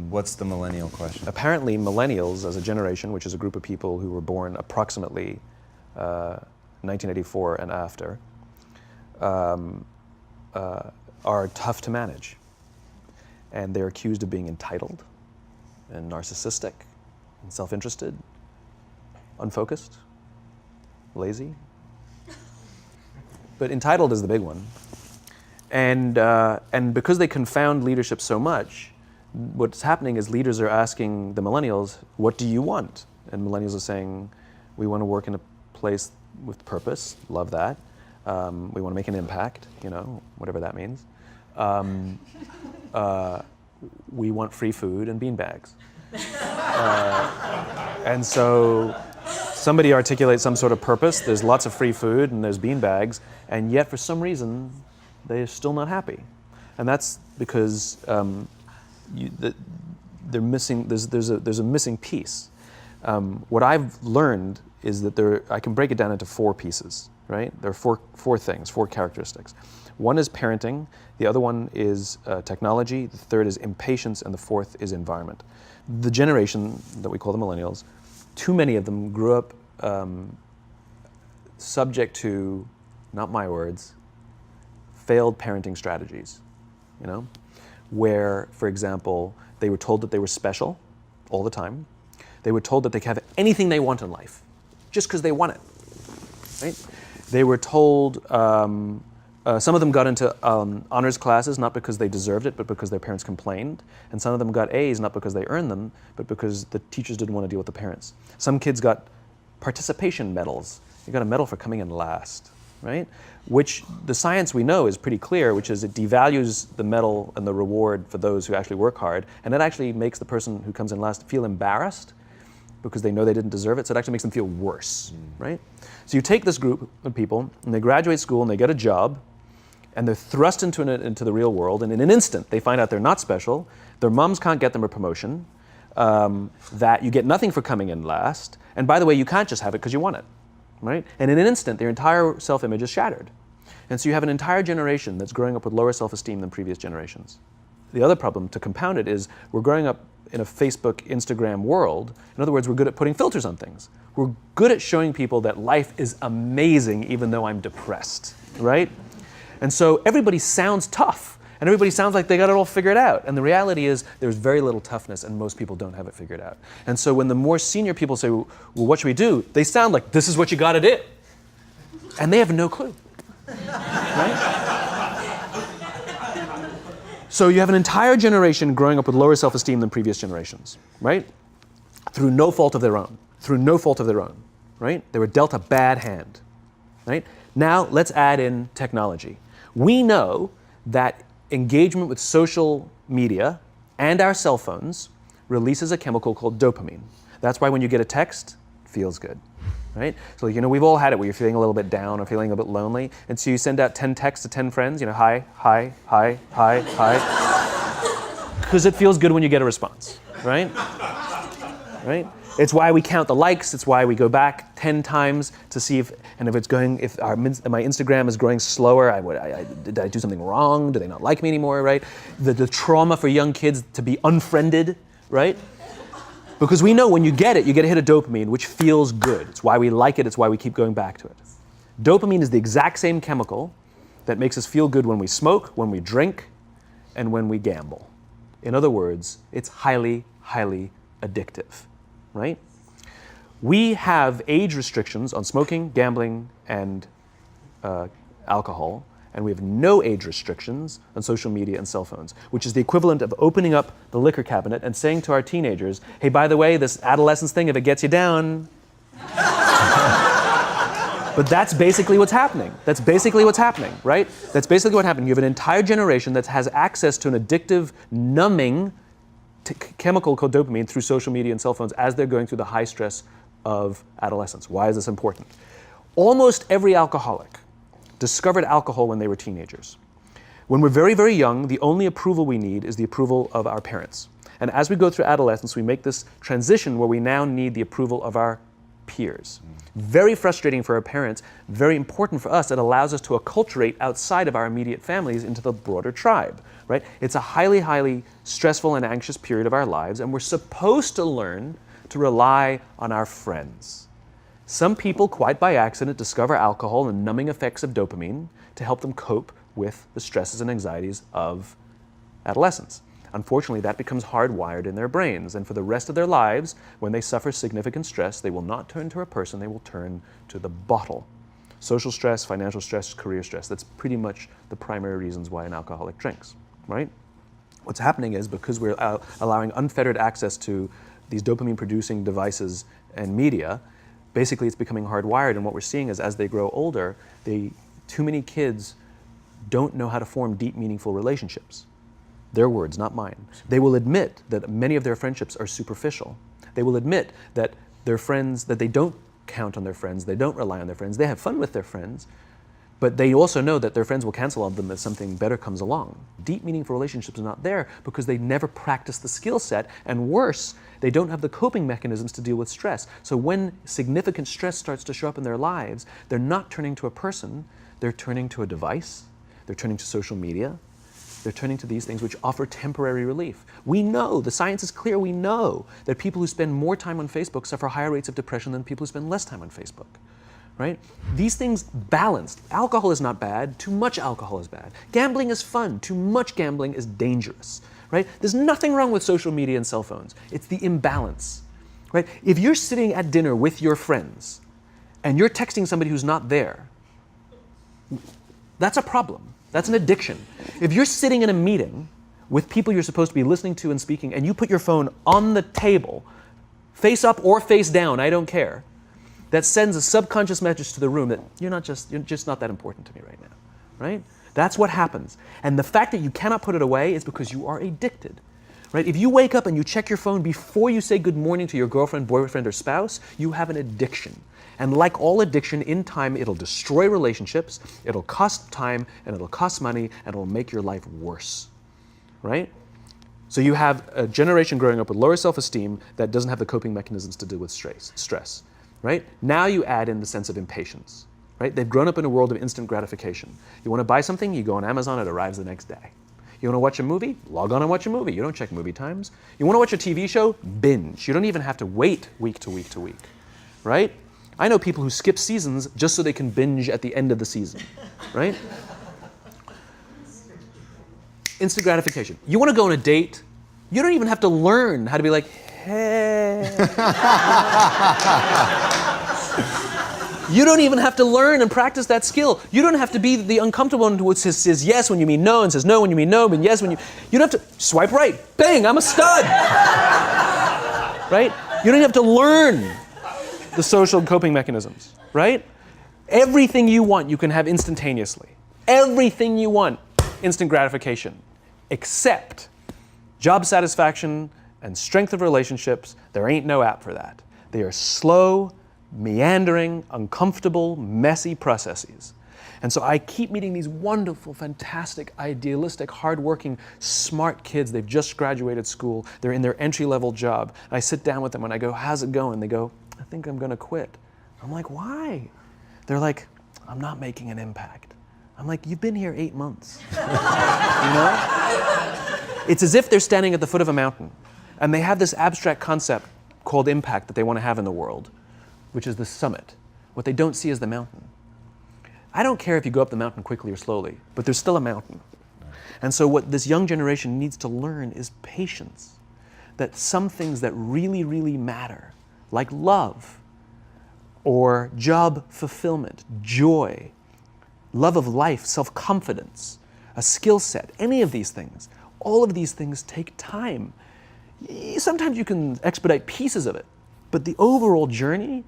What's the millennial question? Apparently, millennials as a generation, which is a group of people who were born approximately 1984 and after, are tough to manage. And they're accused of being entitled and narcissistic and self-interested, unfocused, lazy. But entitled is the big one. And because they confound leadership so much, what's happening is leaders are asking the millennials, what do you want? And millennials are saying, we want to work in a place with purpose, love that. We want to make an impact, whatever that means. We want free food and beanbags. And so somebody articulates some sort of purpose, there's lots of free food and there's beanbags, and yet for some reason, they're still not happy. And that's because they're missing, there's a missing piece. What I've learned is that I can break it down into 4 pieces, right? There are four things, 4 characteristics. One is parenting, the other one is technology, the third is impatience, and the fourth is environment. The generation that we call the millennials, too many of them grew up subject to, not my words, failed parenting strategies, where, for example, they were told that they were special all the time. They were told that they could have anything they want in life, just because they want it, right? They were told, some of them got into honors classes, not because they deserved it, but because their parents complained. And some of them got A's, not because they earned them, but because the teachers didn't want to deal with the parents. Some kids got participation medals. You got a medal for coming in last, right? Which the science we know is pretty clear, which is it devalues the medal and the reward for those who actually work hard. And it actually makes the person who comes in last feel embarrassed because they know they didn't deserve it. So it actually makes them feel worse, right? So you take this group of people and they graduate school and they get a job and they're thrust into the real world, and in an instant they find out they're not special, their moms can't get them a promotion, that you get nothing for coming in last, and by the way, you can't just have it because you want it, right? And in an instant, their entire self-image is shattered. And so you have an entire generation that's growing up with lower self-esteem than previous generations. The other problem, to compound it, is we're growing up in a Facebook, Instagram world. In other words, we're good at putting filters on things. We're good at showing people that life is amazing even though I'm depressed, right? And so everybody sounds tough, and everybody sounds like they got it all figured out. And the reality is there's very little toughness, and most people don't have it figured out. And so when the more senior people say, well, what should we do? They sound like, this is what you got to do. And they have no clue, right? So you have an entire generation growing up with lower self-esteem than previous generations, right? Through no fault of their own, right? They were dealt a bad hand, right? Now let's add in technology. We know that engagement with social media and our cell phones releases a chemical called dopamine. That's why when you get a text, it feels good, right? So we've all had it where you're feeling a little bit down or feeling a bit lonely, and so you send out 10 texts to 10 friends, hi, hi, hi, hi, hi, because it feels good when you get a response, right? Right? It's why we count the likes. It's why we go back 10 times to see if my Instagram is growing slower, did I do something wrong? Do they not like me anymore, right? The trauma for young kids to be unfriended, right? Because we know when you get it, you get a hit of dopamine, which feels good. It's why we like it. It's why we keep going back to it. Dopamine is the exact same chemical that makes us feel good when we smoke, when we drink, and when we gamble. In other words, it's highly, highly addictive. Right? We have age restrictions on smoking, gambling, and alcohol, and we have no age restrictions on social media and cell phones, which is the equivalent of opening up the liquor cabinet and saying to our teenagers, hey, by the way, this adolescence thing, if it gets you down. But that's basically what's happening. That's basically what's happening, right? That's basically what happened. You have an entire generation that has access to an addictive, numbing chemical called dopamine through social media and cell phones as they're going through the high stress of adolescence. Why is this important? Almost every alcoholic discovered alcohol when they were teenagers. When we're very, very young, the only approval we need is the approval of our parents. And as we go through adolescence, we make this transition where we now need the approval of our peers. Very frustrating for our parents, very important for us. It allows us to acculturate outside of our immediate families into the broader tribe, right? It's a highly, highly stressful and anxious period of our lives, and we're supposed to learn to rely on our friends. Some people, quite by accident, discover alcohol and numbing effects of dopamine to help them cope with the stresses and anxieties of adolescence. Unfortunately, that becomes hardwired in their brains, and for the rest of their lives, when they suffer significant stress, they will not turn to a person, they will turn to the bottle. Social stress, financial stress, career stress, that's pretty much the primary reasons why an alcoholic drinks, right? What's happening is because we're allowing unfettered access to these dopamine-producing devices and media, basically it's becoming hardwired, and what we're seeing is as they grow older, too many kids don't know how to form deep, meaningful relationships. Their words, not mine. They will admit that many of their friendships are superficial. They will admit that their friends, that they don't count on their friends, they don't rely on their friends, they have fun with their friends, but they also know that their friends will cancel on them if something better comes along. Deep, meaningful relationships are not there because they never practice the skill set, and worse, they don't have the coping mechanisms to deal with stress. So when significant stress starts to show up in their lives, they're not turning to a person, they're turning to a device, they're turning to social media, they're turning to these things which offer temporary relief. We know, the science is clear, we know that people who spend more time on Facebook suffer higher rates of depression than people who spend less time on Facebook, right? These things balanced. Alcohol is not bad, too much alcohol is bad. Gambling is fun, too much gambling is dangerous, right? There's nothing wrong with social media and cell phones. It's the imbalance, right? If you're sitting at dinner with your friends and you're texting somebody who's not there, that's a problem. That's an addiction. If you're sitting in a meeting with people you're supposed to be listening to and speaking, and you put your phone on the table, face up or face down, I don't care, that sends a subconscious message to the room that you're just not that important to me right now, right? That's what happens. And the fact that you cannot put it away is because you are addicted, right? If you wake up and you check your phone before you say good morning to your girlfriend, boyfriend, or spouse, you have an addiction. And like all addiction, in time, it'll destroy relationships, it'll cost time, and it'll cost money, and it'll make your life worse, right? So you have a generation growing up with lower self-esteem that doesn't have the coping mechanisms to deal with stress, right? Now you add in the sense of impatience, right? They've grown up in a world of instant gratification. You want to buy something, you go on Amazon, it arrives the next day. You want to watch a movie? Log on and watch a movie. You don't check movie times. You want to watch a TV show? Binge. You don't even have to wait week to week to week, right? I know people who skip seasons just so they can binge at the end of the season, right? Instant gratification. You want to go on a date? You don't even have to learn how to be like, hey. You don't even have to learn and practice that skill. You don't have to be the uncomfortable one who says yes when you mean no and says no when you mean no, but yes when you don't have to swipe right. Bang, I'm a stud. Right? You don't have to learn the social coping mechanisms, right? Everything you want, you can have instantaneously. Everything you want, instant gratification, except job satisfaction and strength of relationships. There ain't no app for that. They are slow, meandering, uncomfortable, messy processes. And so I keep meeting these wonderful, fantastic, idealistic, hardworking, smart kids. They've just graduated school. They're in their entry-level job. I sit down with them and I go, how's it going? They go, I think I'm going to quit. I'm like, why? They're like, I'm not making an impact. I'm like, you've been here 8 months. You know? It's as if they're standing at the foot of a mountain and they have this abstract concept called impact that they want to have in the world, which is the summit. What they don't see is the mountain. I don't care if you go up the mountain quickly or slowly, but there's still a mountain. And so what this young generation needs to learn is patience. That some things that really, really matter, like love, or job fulfillment, joy, love of life, self-confidence, a skill set, any of these things, all of these things take time. Sometimes you can expedite pieces of it, but the overall journey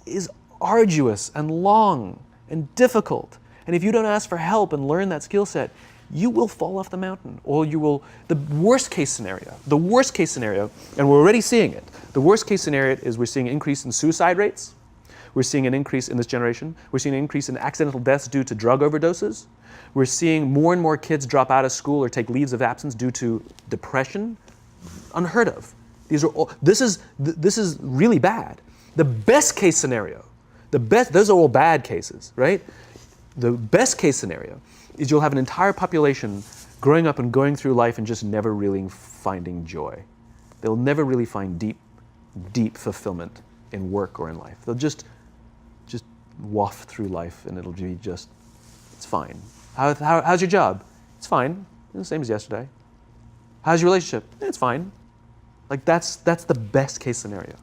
is arduous and long and difficult. And if you don't ask for help and learn that skill set, you will fall off the mountain, or you will, the worst case scenario, and we're already seeing it, the worst case scenario is we're seeing an increase in suicide rates, we're seeing an increase in this generation, we're seeing an increase in accidental deaths due to drug overdoses, we're seeing more and more kids drop out of school or take leaves of absence due to depression, unheard of. These are all, this is really bad. The best case scenario, those are all bad cases, right? The best case scenario is you'll have an entire population growing up and going through life and just never really finding joy. They'll never really find deep fulfillment in work or in life. They'll just waft through life and it'll be just, it's fine. How's your job? It's fine. It's the same as yesterday. How's your relationship? It's fine. Like that's the best case scenario,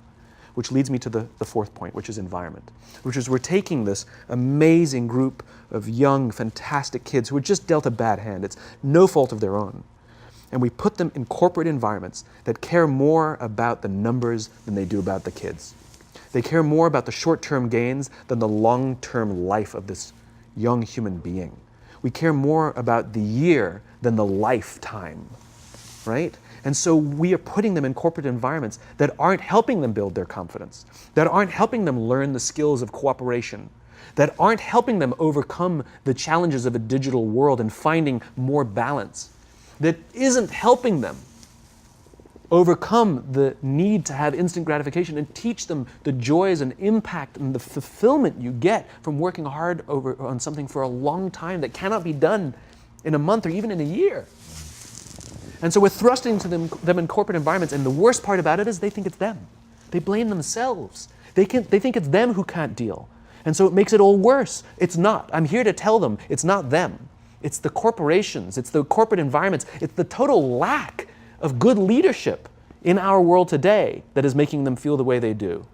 which leads me to the fourth point, which is environment, which is we're taking this amazing group of young, fantastic kids who are just dealt a bad hand. It's no fault of their own. And we put them in corporate environments that care more about the numbers than they do about the kids. They care more about the short-term gains than the long-term life of this young human being. We care more about the year than the lifetime, right? And so we are putting them in corporate environments that aren't helping them build their confidence, that aren't helping them learn the skills of cooperation, that aren't helping them overcome the challenges of a digital world and finding more balance, that isn't helping them overcome the need to have instant gratification and teach them the joys and impact and the fulfillment you get from working hard on something for a long time that cannot be done in a month or even in a year. And so we're thrusting to them in corporate environments, and the worst part about it is they think it's them. They blame themselves. They think it's them who can't deal. And so it makes it all worse. It's not. I'm here to tell them it's not them. It's the corporations, it's the corporate environments, it's the total lack of good leadership in our world today that is making them feel the way they do.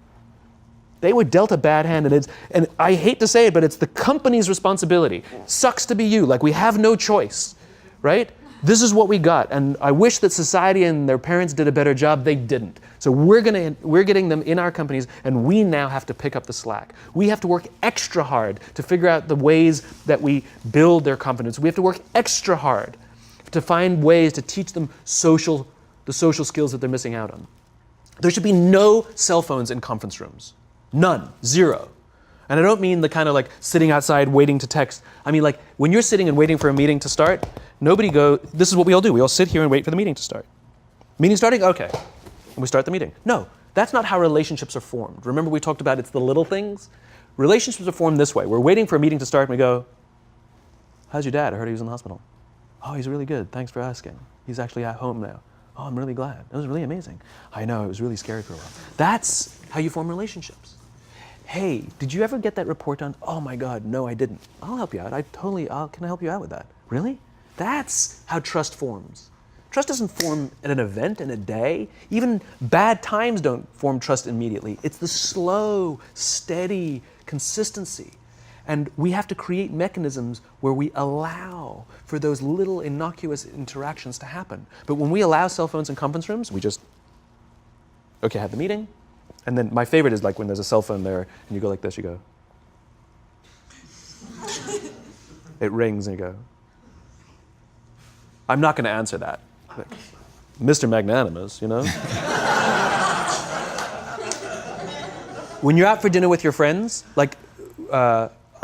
They were dealt a bad hand, and I hate to say it, but it's the company's responsibility. Sucks to be you, like we have no choice, right? This is what we got, and I wish that society and their parents did a better job. They didn't. So we're getting them in our companies, and we now have to pick up the slack. We have to work extra hard to figure out the ways that we build their confidence. We have to work extra hard to find ways to teach them the social skills that they're missing out on. There should be no cell phones in conference rooms. None. Zero. And I don't mean the kind of like sitting outside waiting to text. I mean like when you're sitting and waiting for a meeting to start, this is what we all do. We all sit here and wait for the meeting to start. Meeting starting? Okay. And we start the meeting. No, that's not how relationships are formed. Remember we talked about it's the little things? Relationships are formed this way. We're waiting for a meeting to start and we go, how's your dad? I heard he was in the hospital. Oh, he's really good. Thanks for asking. He's actually at home now. Oh, I'm really glad. It was really amazing. I know, it was really scary for a while. That's how you form relationships. Hey, did you ever get that report done? Oh my God, no, I didn't. I'll help you out. Can I help you out with that? Really? That's how trust forms. Trust doesn't form at an event in a day. Even bad times don't form trust immediately. It's the slow, steady consistency. And we have to create mechanisms where we allow for those little innocuous interactions to happen. But when we allow cell phones in conference rooms, we just, okay, have the meeting. And then my favorite is like when there's a cell phone there and you go like this, you go. It rings and you go. I'm not going to answer that. Like, Mr. Magnanimous, you know? When you're out for dinner with your friends, like,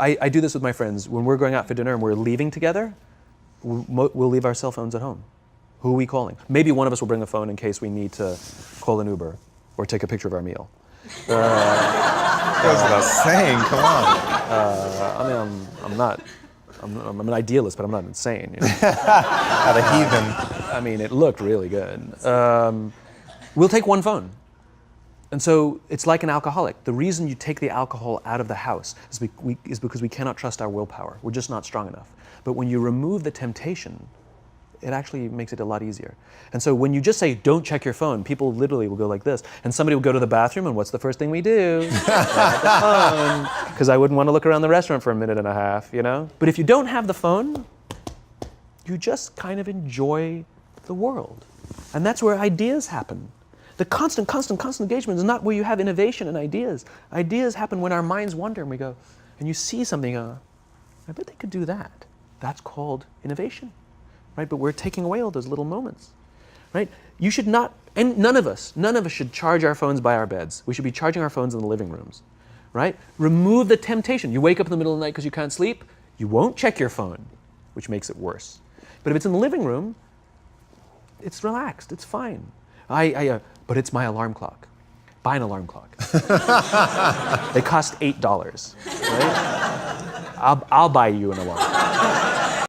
I do this with my friends. When we're going out for dinner and we're leaving together, we'll leave our cell phones at home. Who are we calling? Maybe one of us will bring a phone in case we need to call an Uber or take a picture of our meal. That goes without saying, come on. I'm an idealist, but I'm not insane. You know? At a heathen. I mean, it looked really good. We'll take one phone. And so it's like an alcoholic. The reason you take the alcohol out of the house is because we cannot trust our willpower. We're just not strong enough. But when you remove the temptation, it actually makes it a lot easier. And so when you just say, don't check your phone, people literally will go like this. And somebody will go to the bathroom, and what's the first thing we do? Grab the phone. Because I wouldn't want to look around the restaurant for a minute and a half, you know? But if you don't have the phone, you just kind of enjoy the world. And that's where ideas happen. The constant engagement is not where you have innovation and ideas. Ideas happen when our minds wander and we go, and you see something, I bet they could do that. That's called innovation, right? But we're taking away all those little moments, right? You should not, and none of us should charge our phones by our beds. We should be charging our phones in the living rooms, right? Remove the temptation. You wake up in the middle of the night because you can't sleep, you won't check your phone, which makes it worse. But if it's in the living room, it's relaxed, it's fine. But it's my alarm clock. buy an alarm clock. They cost $8, right? I'll buy you an alarm.